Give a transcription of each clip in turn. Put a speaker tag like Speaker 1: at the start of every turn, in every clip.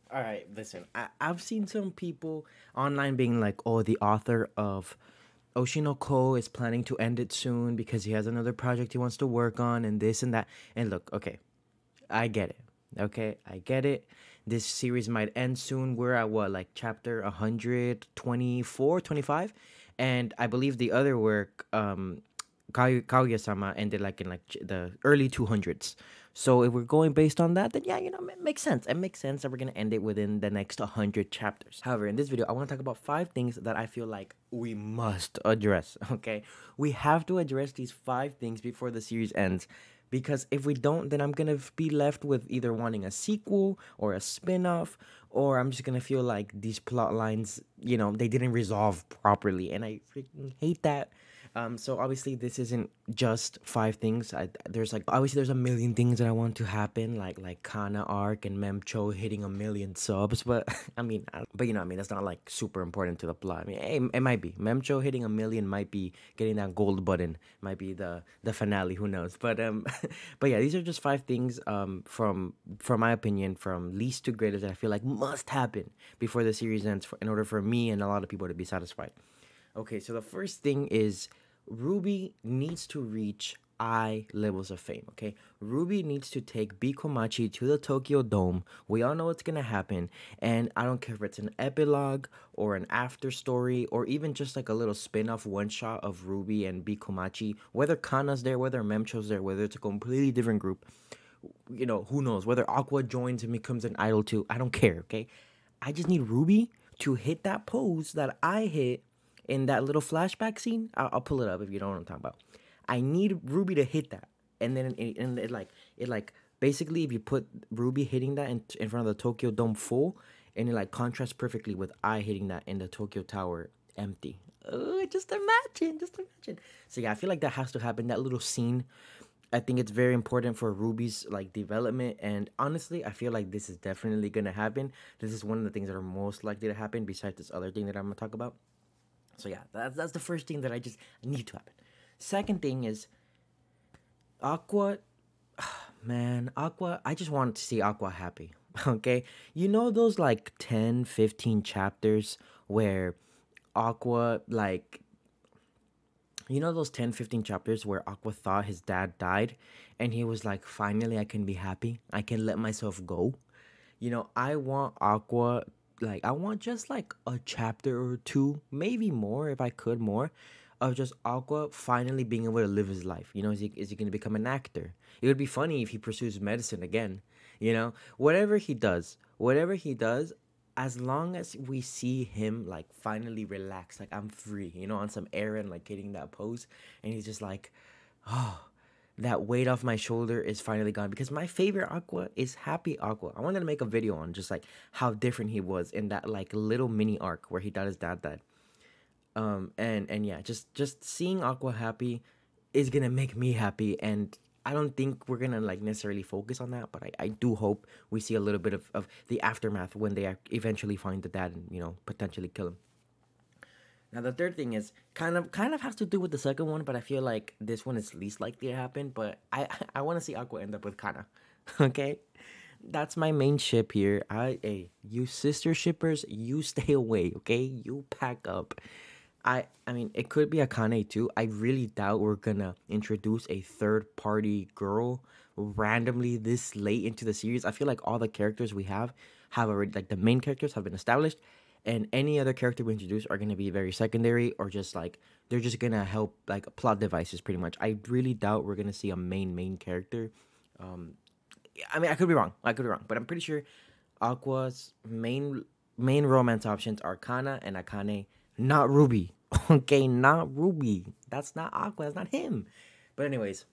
Speaker 1: All right, listen. I've seen some people online being like, "Oh, the author of Oshinoko is planning to end it soon because he has another project he wants to work on, and this and that." And look, okay, I get it. Okay, I get it. This series might end soon. We're at what, like chapter 124, 25, and I believe the other work, Kaguya-sama, ended like in like the early 200s. So if we're going based on that, then yeah, it makes sense. It makes sense that we're gonna end it within the next 100 chapters. However, in this video, I want to talk about 5 things that I feel like we must address. Okay, we have to address these 5 things before the series ends, because if we don't, then I'm gonna be left with either wanting a sequel or a spin-off, or I'm just gonna feel like these plot lines, they didn't resolve properly, and I freaking hate that. So obviously this isn't just 5 things. There's like, obviously there's a million things that I want to happen, like Kana arc and Memcho hitting a million subs, but I mean, that's not like super important to the plot. I mean, hey, it might be Memcho hitting a million, might be getting that gold button, might be the finale. Who knows? But but yeah, these are just 5 things from my opinion, from least to greatest, that I feel like must happen before the series ends, in order for me and a lot of people to be satisfied. Okay, so the first thing is Ruby needs to reach I levels of fame. Okay, Ruby needs to take Bikomachi to the Tokyo Dome. We all know what's gonna happen, and I don't care if it's an epilogue or an after story or even just like a little spin-off one shot of Ruby and Bikomachi. Whether Kana's there, whether Memcho's there, whether it's a completely different group, who knows? Whether AQUA joins and becomes an idol too, I don't care. Okay, I just need Ruby to hit that pose that I hit in that little flashback scene. I'll pull it up if you don't know what I'm talking about. I need Ruby to hit that, and then it basically, if you put Ruby hitting that in front of the Tokyo Dome full, and it like contrasts perfectly with I hitting that in the Tokyo Tower empty. Just imagine, just imagine. So yeah, I feel like that has to happen. That little scene, I think it's very important for Ruby's like development, and honestly, I feel like this is definitely gonna happen. This is one of the things that are most likely to happen, besides this other thing that I'm gonna talk about. So yeah, that's the first thing that I just need to happen. Second thing is AQUA. Man, AQUA, I just want to see AQUA happy. Okay, those like 10, 15 chapters where AQUA, like, those 10, 15 chapters where AQUA thought his dad died, and he was like, finally I can be happy, I can let myself go. I want AQUA, like, I want just like a chapter or two, maybe more if I could, more of just AQUA finally being able to live his life. Is he going to become an actor? It would be funny if he pursues medicine again. Whatever he does, as long as we see him like finally relax, like I'm free, on some air and like hitting that pose, and he's just like, oh, that weight off my shoulder is finally gone, because my favorite AQUA is happy AQUA. I wanted to make a video on just like how different he was in that like little mini arc where he thought his dad died. And yeah, just seeing AQUA happy is gonna make me happy, and I don't think we're gonna like necessarily focus on that, but I do hope we see a little bit of the aftermath when they eventually find the dad and potentially kill him. Now the third thing is kind of has to do with the second one, but I feel like this one is least likely to happen. But I want to see AQUA end up with Kana. Okay, that's my main ship here. Hey, you sister shippers, you stay away. Okay, you pack up. I mean, it could be Akane too. I really doubt we're gonna introduce a third party girl randomly this late into the series. I feel like all the characters we have already, like the main characters have been established, and any other character we introduce are gonna be very secondary, or just like they're just gonna help like plot devices pretty much. I really doubt we're gonna see a main character. Um, I mean, I could be wrong, but I'm pretty sure Aqua's main romance options are Kana and Akane, not Ruby. Okay, not Ruby. That's not Aqua. That's not him. But anyways,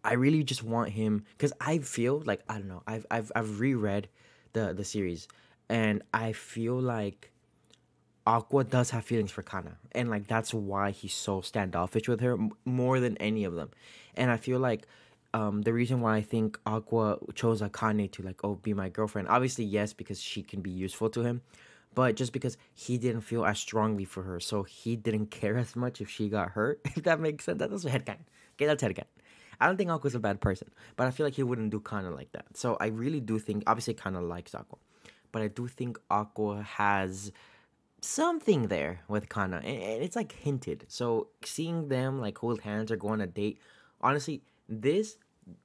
Speaker 1: I really just want him, because I feel like, I don't know. I've reread the series, and I feel like Aqua does have feelings for Kana, and like that's why he's so standoffish with her, more than any of them. And I feel like the reason why I think Aqua chose Akane to like, oh, be my girlfriend, obviously yes, because she can be useful to him, but just because he didn't feel as strongly for her, so he didn't care as much if she got hurt. If that makes sense, that's headcanon. Okay, that's headcanon. I don't think Aqua's a bad person, but I feel like he wouldn't do Kana like that. So I really do think, obviously, Kana likes Aqua. but I do think Aqua has something there with Kana, and it's like hinted. So seeing them like hold hands or go on a date, honestly, this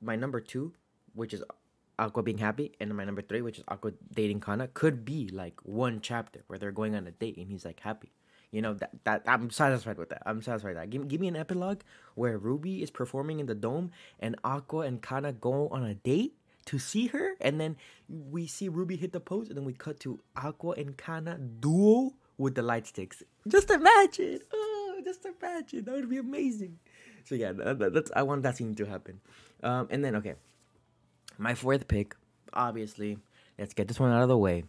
Speaker 1: my number two, which is Aqua being happy, and my number three, which is Aqua dating Kana, could be like one chapter where they're going on a date and he's like happy. You know that I'm satisfied with that. I'm satisfied with that. Give me an epilogue where Ruby is performing in the dome and Aqua and Kana go on a date to see her, and then we see Ruby hit the post, and then we cut to Aqua and Kana duo with the light sticks. Just imagine, oh, just imagine. That would be amazing. So yeah, that's I want that scene to happen. And then okay, my fourth pick, obviously, let's get this one out of the way.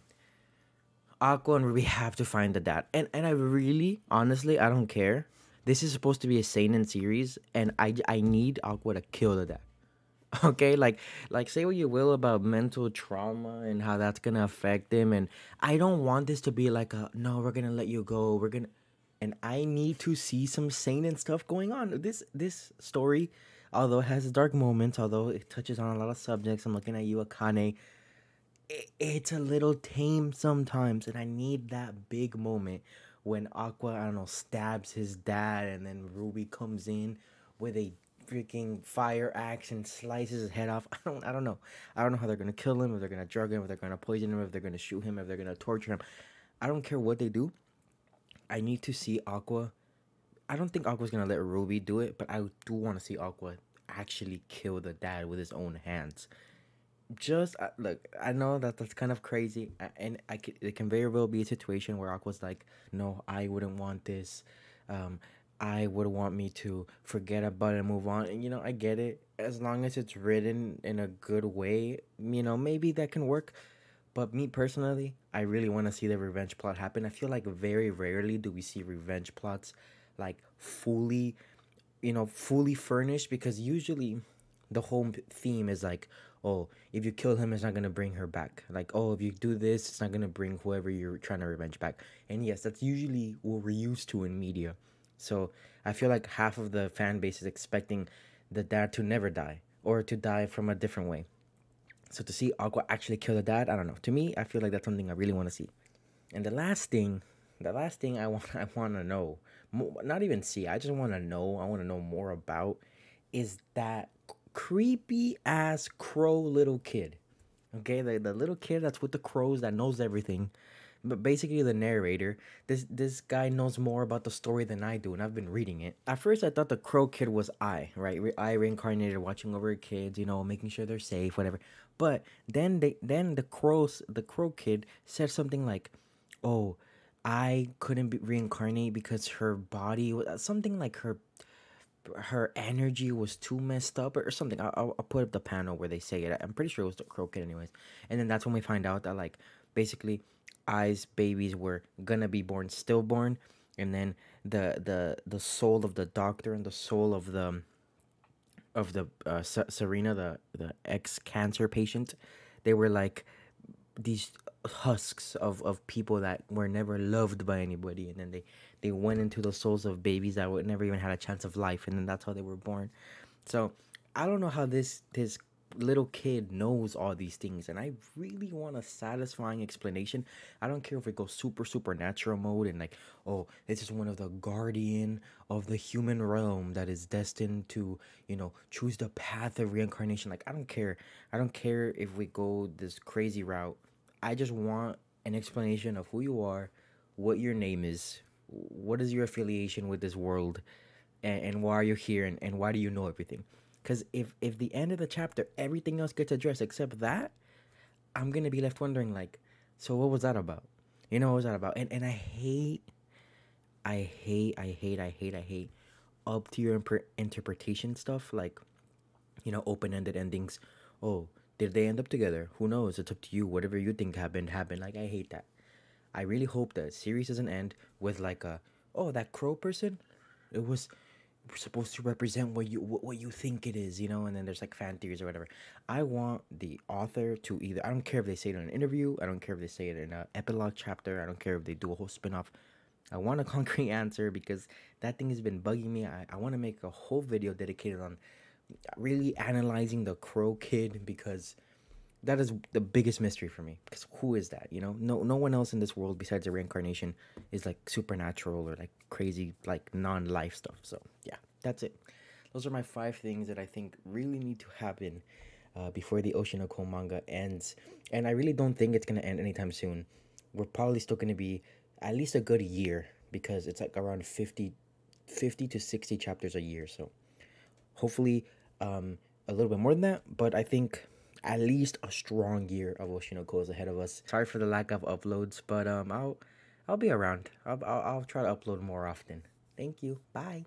Speaker 1: Aqua and Ruby have to find the dad. And I really, honestly, I don't care. This is supposed to be a seinen series, and I need Aqua to kill the dad. Okay, like say what you will about mental trauma and how that's gonna affect him, and I don't want this to be like a no, we're gonna let you go, we're gonna, and I need to see some seinen stuff going on. This story, although it has dark moments, although it touches on a lot of subjects, I'm looking at you, Akane, it's a little tame sometimes, and I need that big moment when Aqua, I don't know, stabs his dad, and then Ruby comes in with a freaking fire axe and slices his head off. I don't know. I don't know how they're gonna kill him, if they're gonna drug him, if they're gonna poison him, if they're gonna shoot him, if they're gonna torture him. I don't care what they do. I need to see Aqua. I don't think Aqua's gonna let Ruby do it, but I do want to see Aqua actually kill the dad with his own hands. Just look, I know that that's kind of crazy, and it can very well be a situation where Aqua's like, no, I wouldn't want this. I would want me to forget about it and move on. And I get it, as long as it's written in a good way. Maybe that can work. But me personally, I really want to see the revenge plot happen. I feel like very rarely do we see revenge plots like fully furnished, because usually the whole theme is like, oh, if you kill him, it's not gonna bring her back. Like, oh, if you do this, it's not gonna bring whoever you're trying to revenge back. And yes, that's usually what we're used to in media. So I feel like half of the fan base is expecting the dad to never die, or to die from a different way. So to see Aqua actually kill the dad, I don't know. To me, I feel like that's something I really want to see. And the last thing I want to know, not even see, I just want to know. I want to know more about is that creepy ass crow little kid. Okay, the little kid that's with the crows that knows everything. But basically, the narrator, this guy knows more about the story than I do, and I've been reading it. At first, I thought the crow kid was I, right? I reincarnated, watching over kids, making sure they're safe, whatever. But then the crow kid said something like, "Oh, I couldn't reincarnate because her body was something like her energy was too messed up, or something." I'll put up the panel where they say it. I'm pretty sure it was the crow kid, anyways. And then that's when we find out that like basically Ai's babies were gonna be born stillborn, and then the soul of the doctor and the soul of the Serena, the ex-cancer patient, they were like these husks of people that were never loved by anybody, and then they went into the souls of babies that would never even had a chance of life, and then that's how they were born. So I don't know how this little kid knows all these things, and I really want a satisfying explanation. I don't care if it goes supernatural mode and like, oh, this is one of the guardian of the human realm that is destined to choose the path of reincarnation. Like, I don't care if we go this crazy route. I just want an explanation of who you are, what your name is, what is your affiliation with this world, and why are you here, and why do you know everything. Because if the end of the chapter, everything else gets addressed except that, I'm going to be left wondering, like, so what was that about? What was that about? And I hate up to your interpretation stuff, like, open-ended endings. Oh, did they end up together? Who knows? It's up to you. Whatever you think happened. Like, I hate that. I really hope the series doesn't end with, like, oh, that crow person? It was supposed to represent what you think it is, and then there's like fan theories or whatever. I want the author to either, I don't care if they say it in an interview, I don't care if they say it in an epilogue chapter, I don't care if they do a whole spin-off. I want a concrete answer, because that thing has been bugging me. I want to make a whole video dedicated on really analyzing the crow kid, because that is the biggest mystery for me, because who is that? You know, no one else in this world besides the reincarnation is like supernatural or like crazy like non-life stuff. So yeah, that's it. Those are my 5 things that I think really need to happen before the Oshi no Ko manga ends, and I really don't think it's gonna end anytime soon. We're probably still gonna be at least a good year, because it's like around 50 to 60 chapters a year. So hopefully a little bit more than that, but I think at least a strong year of Oshi no Ko is ahead of us. Sorry for the lack of uploads, but I'll be around. I'll try to upload more often. Thank you. Bye.